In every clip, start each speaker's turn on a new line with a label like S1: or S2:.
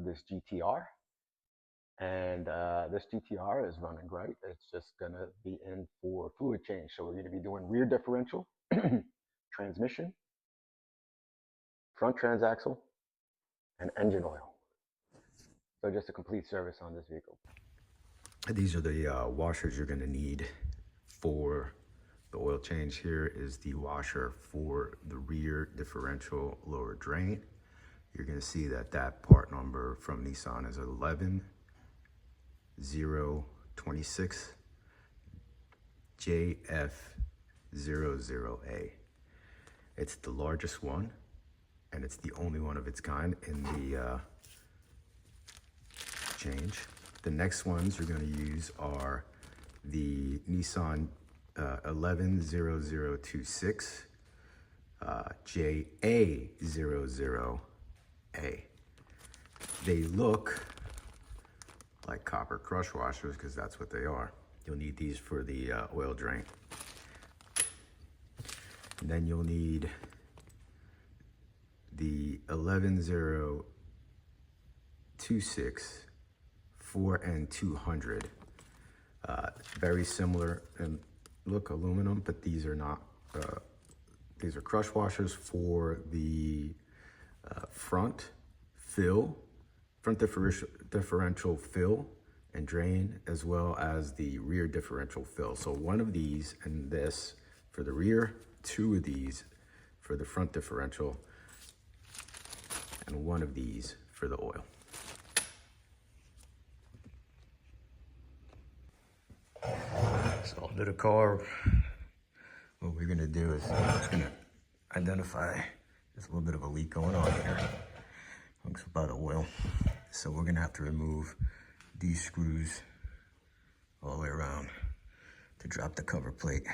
S1: this GT-R. And this GT-R is running great. It's just gonna be in for fluid change. So we're gonna be doing rear differential, transmission, front transaxle, and engine oil. So just a complete service on this vehicle.
S2: These are the washers you're gonna need for the oil change. Here is the washer for the rear differential lower drain. You're gonna see that that part number from Nissan is 11026 JF00A. It's the largest one, and it's the only one of its kind in the change. The next ones you're going to use are the Nissan 110026 JA00A. They look like copper crush washers because that's what they are. You'll need these for the oil drain. And then you'll need the 11026 4N200. Very similar and look aluminum, but these are not. These are crush washers for the front differential fill and drain, as well as the rear differential fill. So one of these and this for the rear, two of these for the front differential, and one of these for the oil. So under the car, what we're gonna do is we're gonna identify there's a little bit of a leak going on here. Looks about oil. So we're gonna have to remove these screws all the way around to drop the cover plate.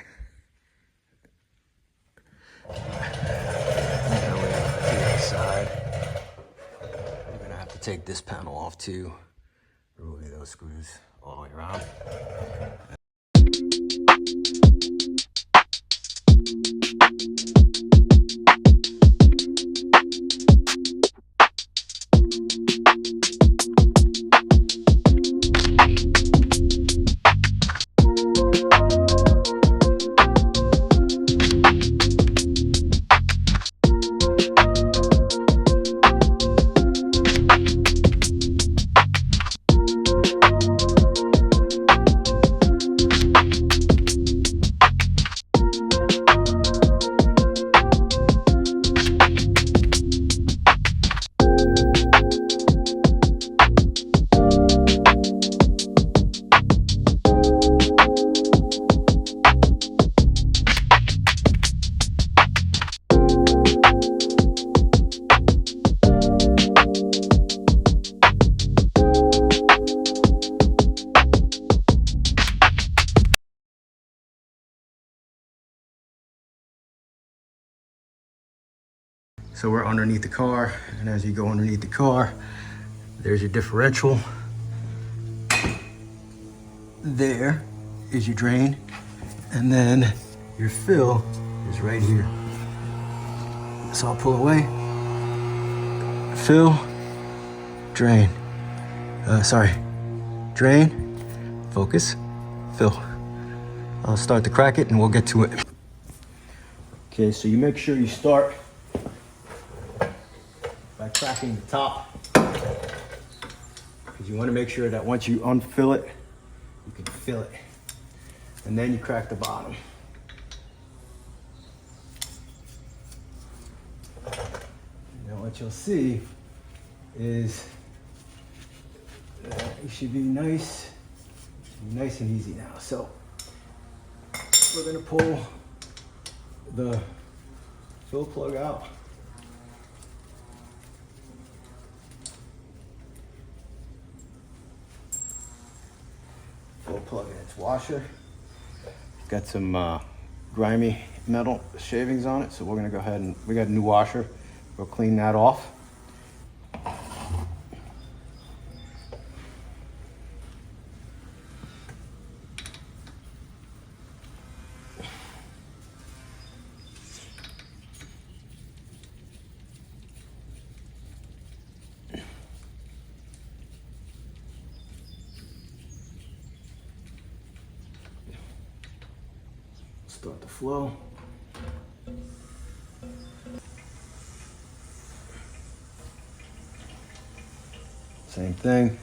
S2: Now we're to the other side. We're gonna have to take this panel off too, removing those screws all the way around. So we're underneath the car, and as you go underneath the car, there's your differential. There is your drain, and then your fill is right here. So I'll pull away, fill, drain. Drain, focus, fill. I'll start to crack it and we'll get to it. Okay, so you make sure you start by cracking the top, because you want to make sure that once you unfill it, you can fill it, and then you crack the bottom. Now what you'll see is it should be nice and easy now. So we're going to pull the fill plug out. We'll plug in its washer. Got some grimy metal shavings on it, so we're gonna go ahead and, we got a new washer. We'll clean that off. start the flow. Same thing,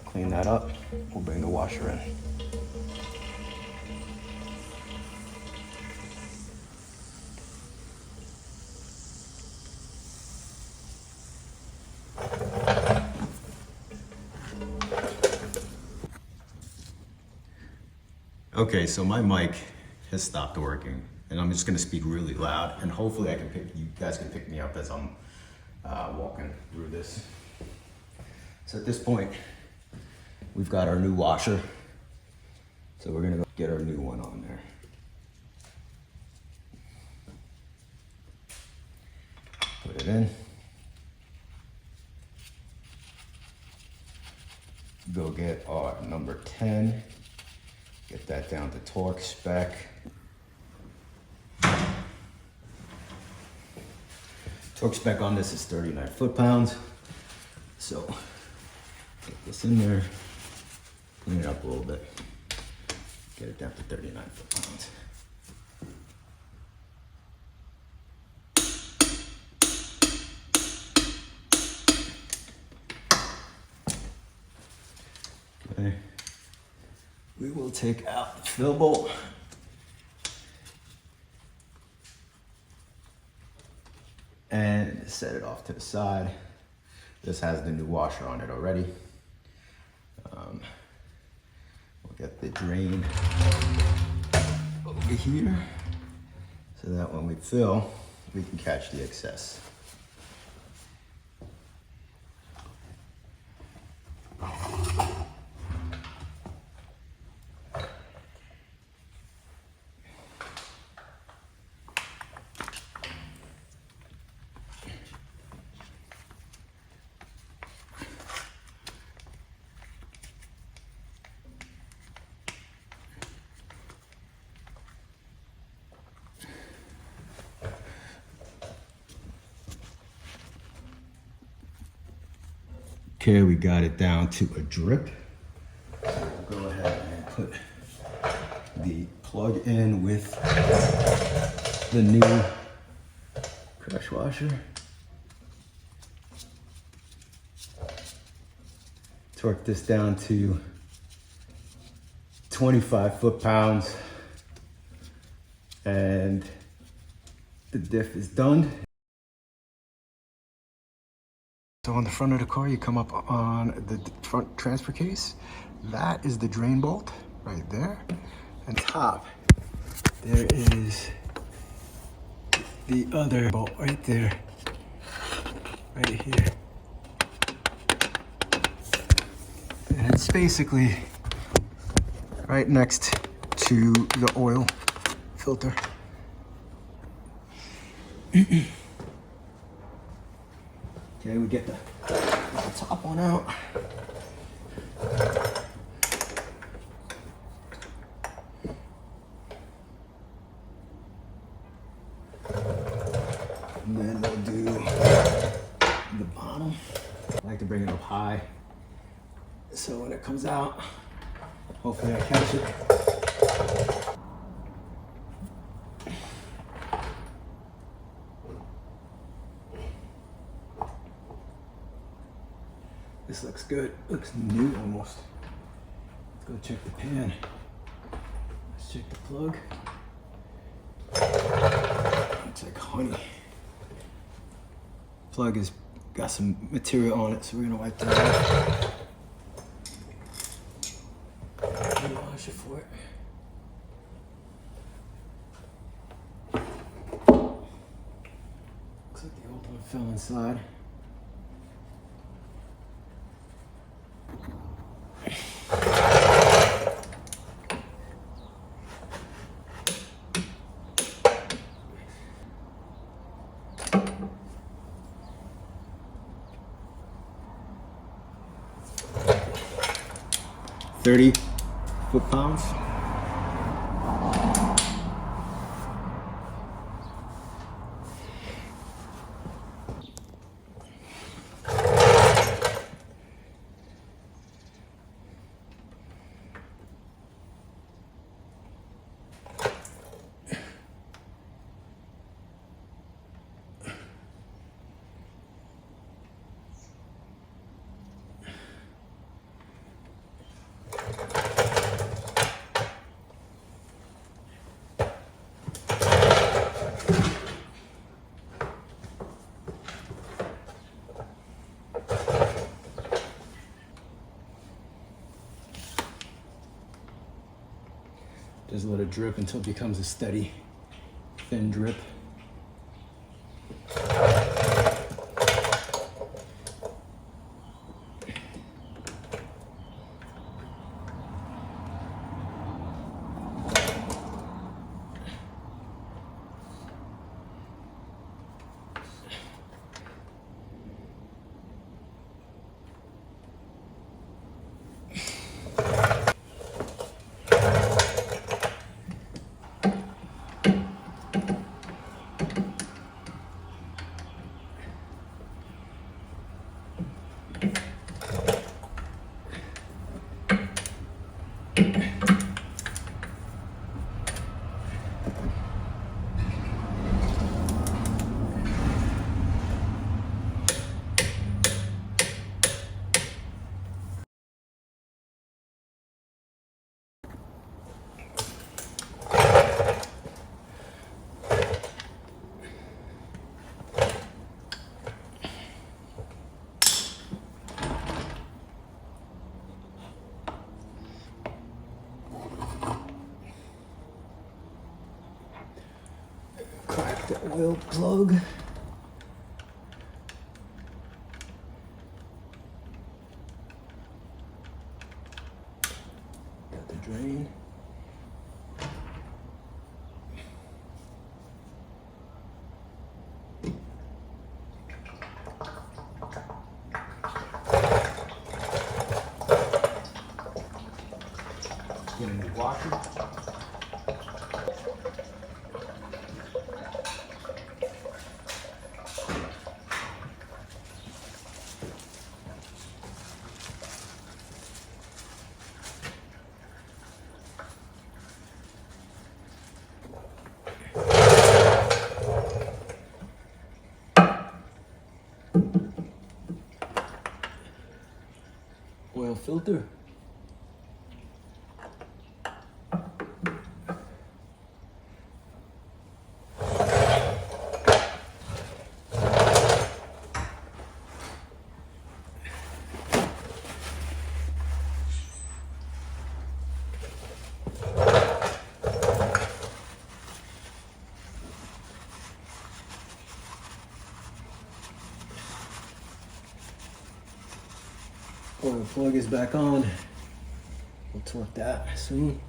S2: clean that up, we'll bring the washer in. Okay, so my mic has stopped working, and I'm just gonna speak really loud, and hopefully you guys can pick me up as I'm walking through this. So at this point, we've got our new washer. So we're gonna go get our new one on there. Put it in. Go get our number 10. Get that down to torque spec. Torque spec on this is 39 foot-pounds. So get this in there, clean it up a little bit. Get it down to 39 foot-pounds. Okay. We will take out the fill bolt. And set it off to the side. This has the new washer on it already. We'll get the drain over here so that when we fill, we can catch the excess. Okay, we got it down to a drip. So we'll go ahead and put the plug in with the new crush washer. Torque this down to 25 foot-pounds, and the diff is done. So on the front of the car, you come up on the front transfer case. That is the drain bolt right there. And top, there is the other bolt right there, right here. And it's basically right next to the oil filter. Okay, we get the top one out. And then we'll do the bottom. I like to bring it up high, so when it comes out, hopefully I catch it. This looks good. Looks new almost. Let's go check the pan. Let's check the plug. Looks like honey. Plug has got some material on it, so we're gonna wipe that off. Wash it for it. Looks like the old one fell inside. $30 foot-pounds.
S3: Just let it drip until it becomes a steady, thin drip. Crack the oil plug. Got the drain. Get a new washer. Oil filter. Oil plug is back on. We'll torque that soon.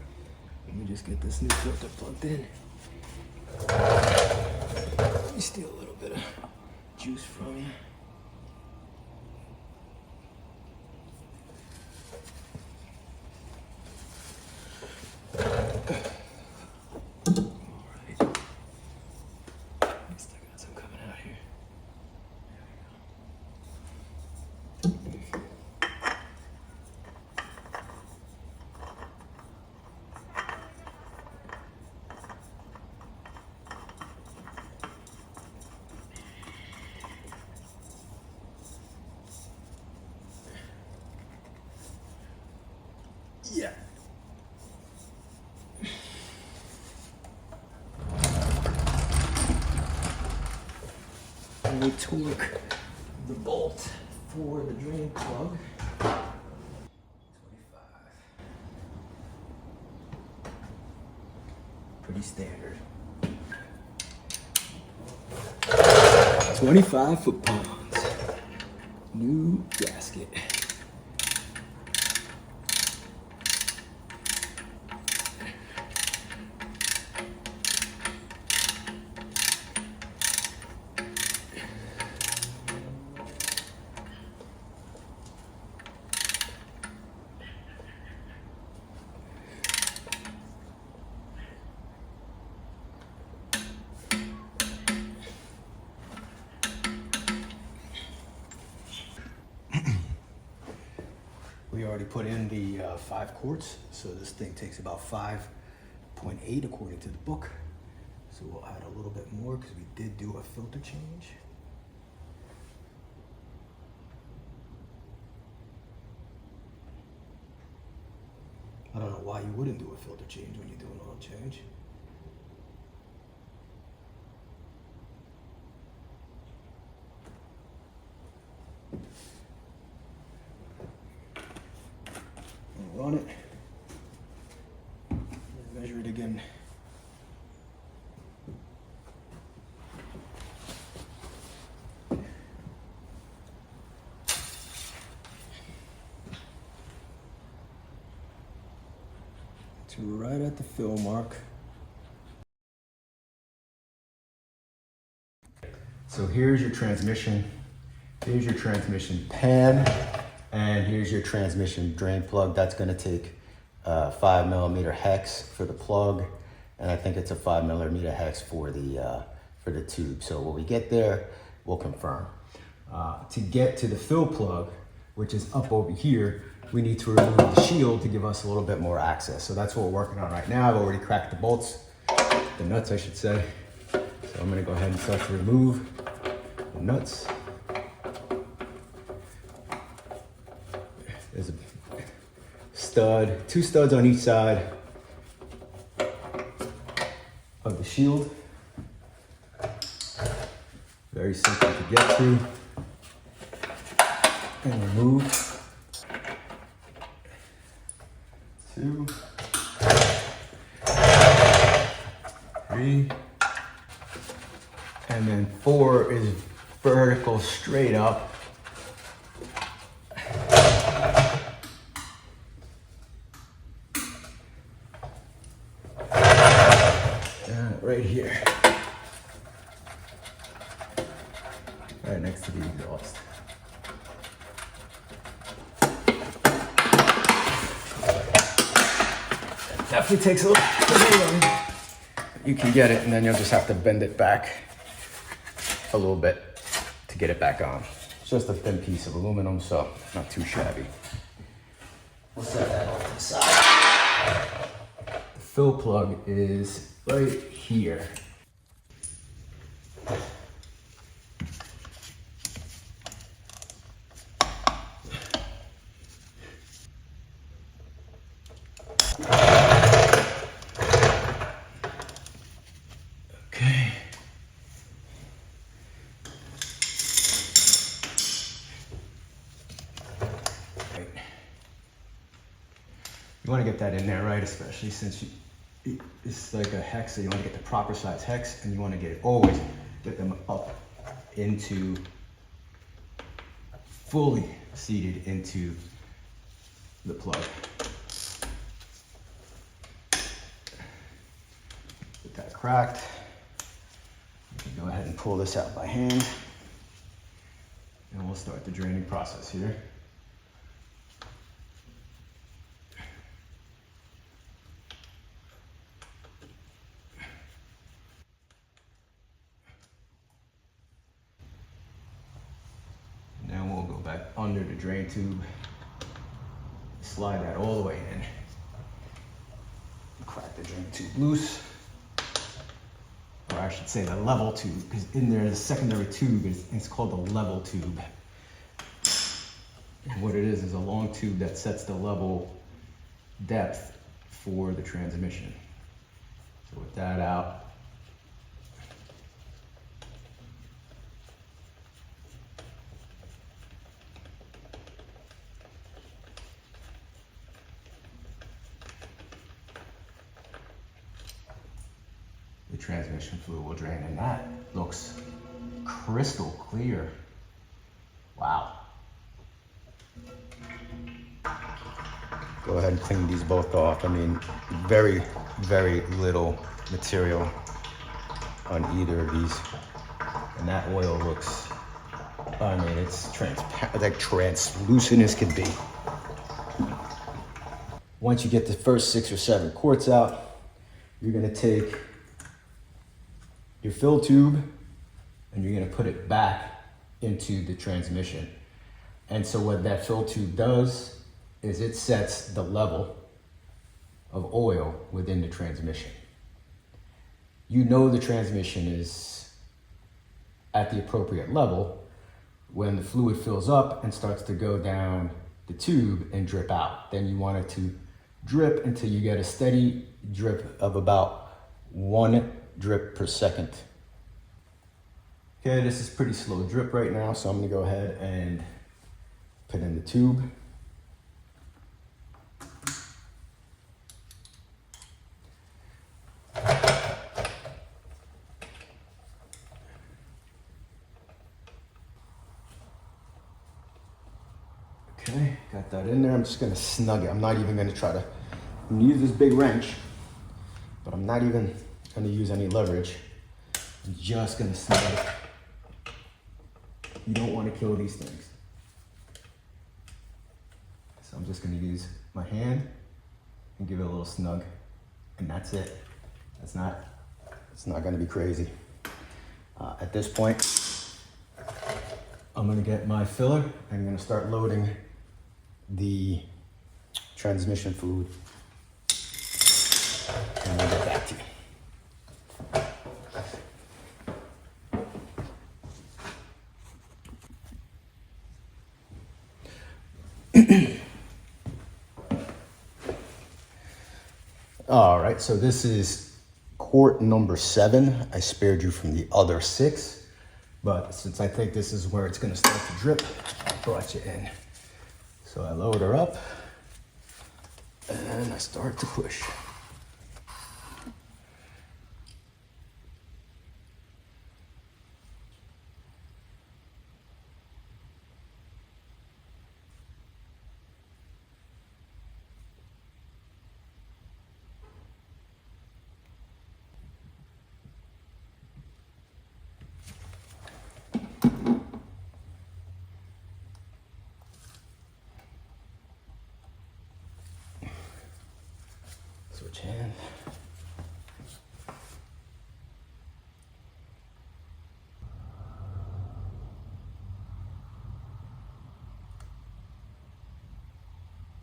S3: Let me just get this new filter plugged in. Let me steal a little bit of juice from you. Alright. I still got some coming out here. Yeah. And we torque the bolt for the drain plug. 25. Pretty standard. 25 foot-pounds. New gasket. We already put in the 5 quarts, so this thing takes about 5.8 according to the book. So we'll add a little bit more because we did do a filter change. I don't know why you wouldn't do a filter change when you do an oil change. Run it. Measure it again in. To right at the fill mark. So here's your transmission. Here's your transmission pan, and here's your transmission drain plug. That's gonna take 5mm hex for the plug, and I think it's a 5mm hex for the tube. So when we get there, we'll confirm. To get to the fill plug, which is up over here, we need to remove the shield to give us a little bit more access. So that's what we're working on right now. I've already cracked the bolts, the nuts I should say. So I'm gonna go ahead and start to remove the nuts. There's a stud, 2 studs on each side of the shield. Very simple to get to and remove. 2, 3, and then 4 is vertical straight up. Right here, right next to the exhaust. Definitely takes a little bit. You can get it, and then you'll just have to bend it back a little bit to get it back on. It's just a thin piece of aluminum, so not too shabby. We'll set that off to the side. The fill plug is right here. Okay. You want to get that in there, right? Especially since it's like a hex, so you want to get the proper size hex, and you want to always get them up into, fully seated into the plug. Get that cracked. You can go ahead and pull this out by hand, and we'll start the draining process here. Back under the drain tube, slide that all the way in, crack the drain tube loose, or I should say the level tube, because in there the secondary tube it's called the level tube. And what it is a long tube that sets the level depth for the transmission. So with that out, the transmission fluid will drain, and that looks crystal clear. Wow. Go ahead and clean these both off. I mean, very, very little material on either of these. And that oil looks, I mean, it's transparent, like translucent as can be. Once you get the first 6 or 7 quarts out, you're gonna take your fill tube and you're gonna put it back into the transmission. And so what that fill tube does is it sets the level of oil within the transmission. You know the transmission is at the appropriate level when the fluid fills up and starts to go down the tube and drip out. Then you want it to drip until you get a steady drip of about 1 drip per second. Okay, this is pretty slow drip right now, so I'm gonna go ahead and put in the tube. Okay, got that in there. I'm just gonna snug it. I'm not even gonna try to, I'm gonna use this big wrench, but I'm not even gonna use any leverage. I'm just gonna snug it. You don't wanna kill these things. So I'm just gonna use my hand and give it a little snug, and that's it. It's not gonna be crazy. At this point, I'm gonna get my filler and I'm gonna start loading the transmission fluid, and I'll get back to you. All right, so this is quart number 7. I spared you from the other 6, but since I think this is where it's gonna start to drip, I brought you in. So I load her up and I start to push. Switch hand.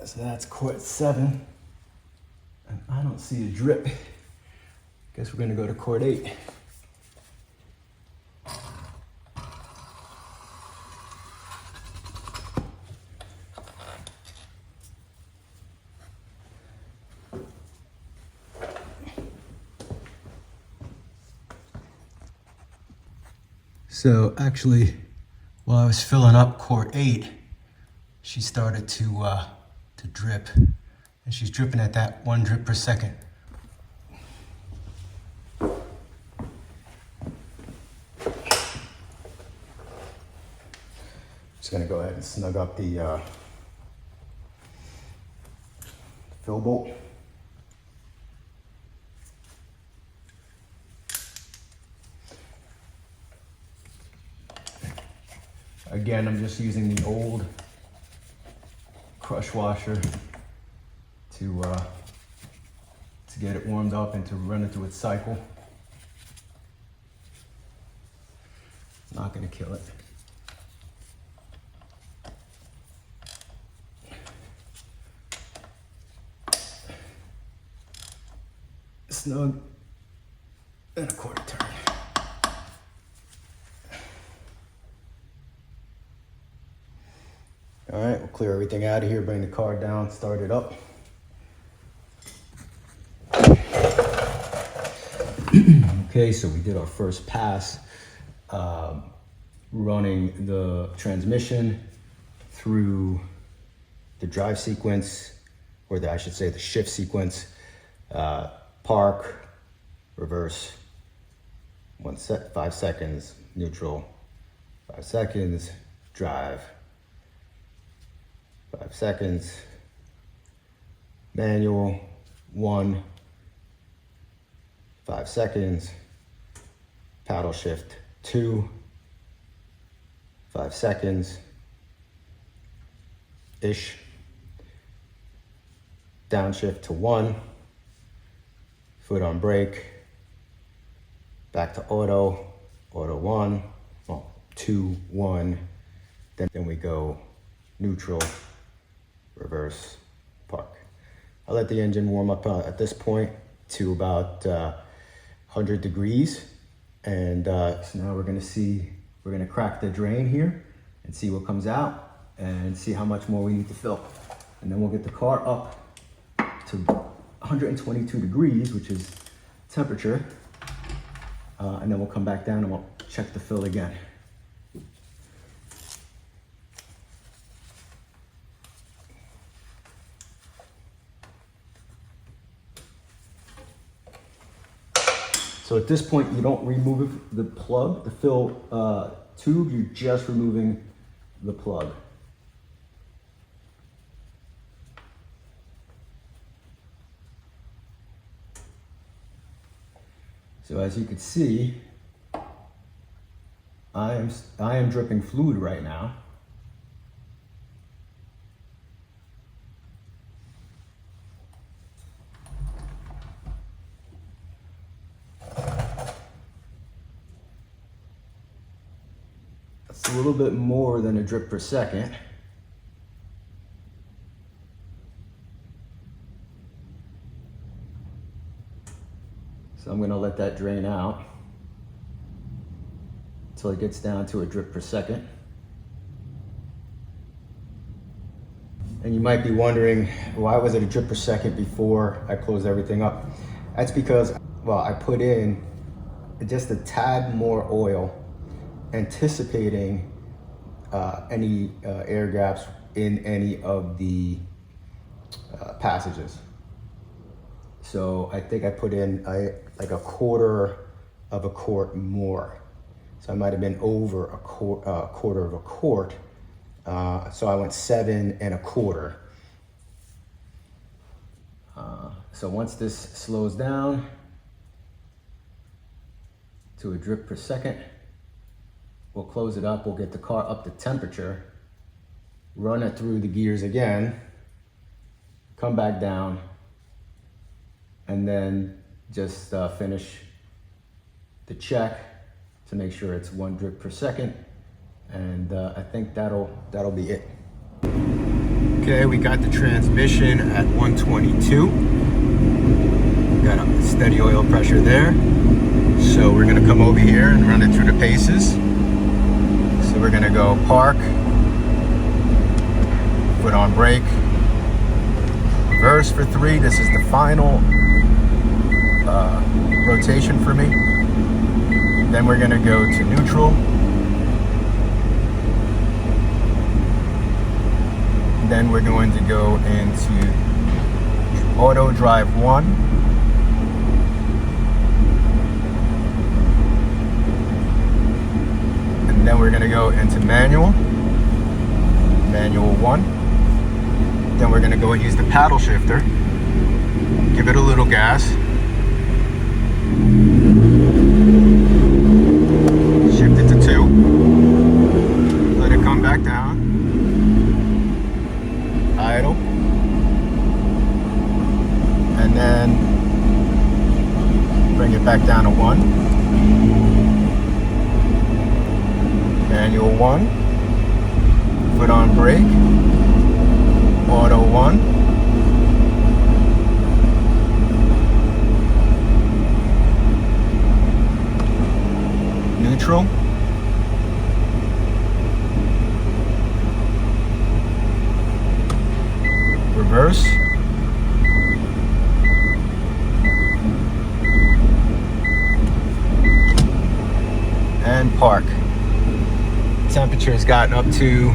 S3: So that's quart 7, and I don't see a drip. Guess we're gonna go to quart 8. So actually, while I was filling up quart 8, she started to drip, and she's dripping at that 1 drip per second. Just gonna go ahead and snug up the fill bolt. Again, I'm just using the old crush washer to get it warmed up and to run it through its cycle. Not gonna kill it. Snug and a quarter turn. All right, we'll clear everything out of here, bring the car down, start it up. Okay, so we did our first pass, running the transmission through the drive sequence, or I should say the shift sequence, park, reverse, 5 seconds, neutral, 5 seconds, drive, 5 seconds, manual, 1, 5 seconds, paddle shift, 2, 5 seconds, ish, downshift to 1, foot on brake, back to auto, auto 1, well, 2, 1, then we go neutral, reverse, park. I'll let the engine warm up at this point to about 100 degrees. And so now we're gonna crack the drain here and see what comes out and see how much more we need to fill. And then we'll get the car up to 122 degrees, which is temperature. And then we'll come back down and we'll check the fill again. So at this point, you don't remove the plug, the fill tube, you're just removing the plug. So as you can see, I am dripping fluid right now. That's a little bit more than a drip per second. So I'm gonna let that drain out until it gets down to a drip per second. And you might be wondering, why was it a drip per second before I closed everything up? That's because, well, I put in just a tad more oil, anticipating any air gaps in any of the passages. So I think I put in like a quarter of a quart more. So I might have been over a quarter of a quart. So I went 7 1/4. So once this slows down to a drip per second, we'll close it up. We'll get the car up to temperature, run it through the gears again, come back down, and then just finish the check to make sure it's 1 drip per second. And I think that'll be it. Okay, we got the transmission at 122. Got a steady oil pressure there. So we're gonna come over here and run it through the paces. So we're gonna go park, foot on brake, reverse for 3. This is the final rotation for me. Then we're gonna go to neutral. Then we're going to go into auto drive 1. And then we're going to go into manual 1. Then we're going to go and use the paddle shifter. Give it a little gas. Shift it to 2. Let it come back down. Idle, and then bring it back down to 1. Manual 1, foot on brake, auto 1, neutral, reverse, and park. Temperature has gotten up to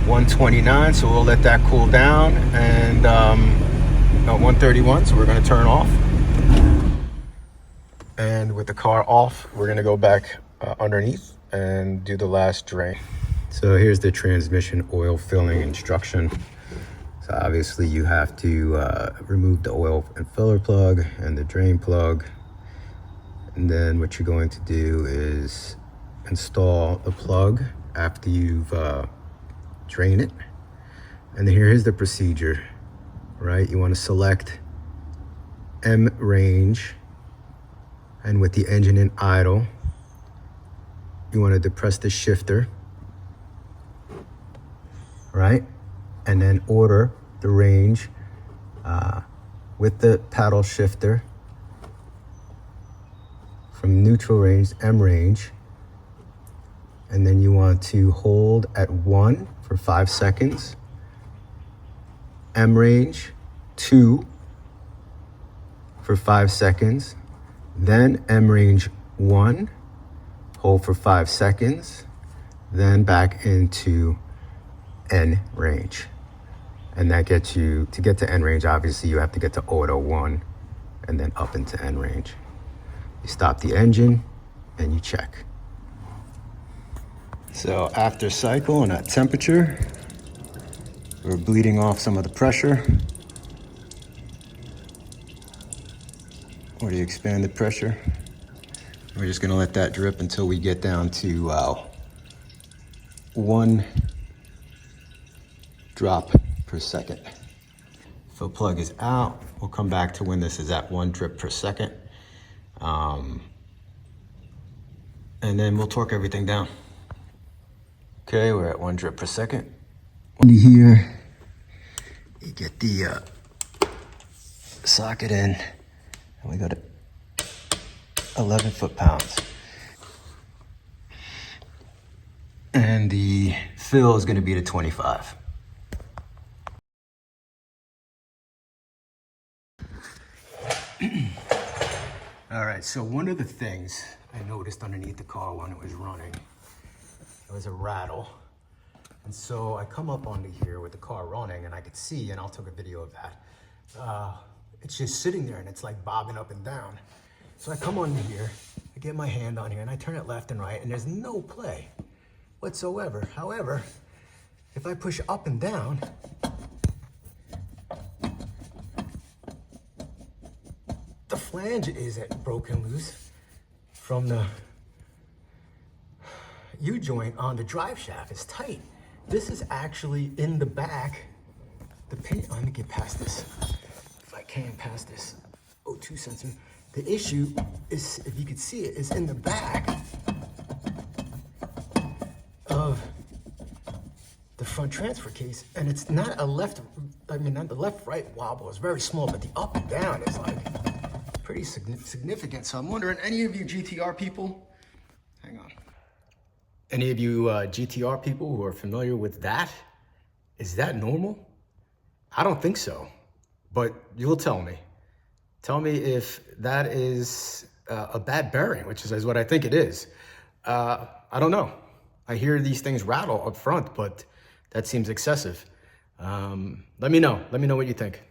S3: 129, so we'll let that cool down, and 131, so we're going to turn off. And with the car off, we're going to go back underneath and do the last drain. So here's the transmission oil filling instruction. So obviously you have to remove the oil and filler plug and the drain plug. And then what you're going to do is install the plug after you've drained it. And then here's the procedure, right? You want to select M range, and with the engine in idle, you want to depress the shifter, right? And then order the range with the paddle shifter from neutral range, M range. And then you want to hold at 1 for 5 seconds. M range, 2 for 5 seconds. Then M range 1, hold for 5 seconds. Then back into N range. And that gets you, to get to N range, obviously you have to get to auto 1 and then up into N range. You stop the engine and you check. So after cycle and at temperature, we're bleeding off some of the pressure.
S2: where you expand the pressure. We're just gonna let that drip until we get down to 1 drop per second. Fill plug is out. We'll come back to when this is at 1 drip per second. And then we'll torque everything down. Okay, we're at 1 drip per second. Under here, you get the socket in, and we go to 11 foot-pounds. And the fill is gonna be to 25. All right, so one of the things I noticed underneath the car when it was running, it was a rattle. And so I come up onto here with the car running and I could see, and I'll take a video of that. It's just sitting there and it's like bobbing up and down. So I come onto here, I get my hand on here and I turn it left and right and there's no play whatsoever. However, if I push up and down, the flange is broken loose from the U-joint on the drive shaft. It's tight. This is actually in the back. The pin, let me get past this. If I can past this O2 sensor. The issue is, if you can see it, is in the back of the front transfer case. And it's not a left, I mean, not the left-right wobble. It's very small, but the up and down is like pretty significant. So I'm wondering, any of you GT-R people, hang on. Any of you GT-R people who are familiar with that, is that normal? I don't think so, but you'll tell me. Tell me if that is a bad bearing, which is what I think it is. I don't know. I hear these things rattle up front, but that seems excessive. Let me know what you think.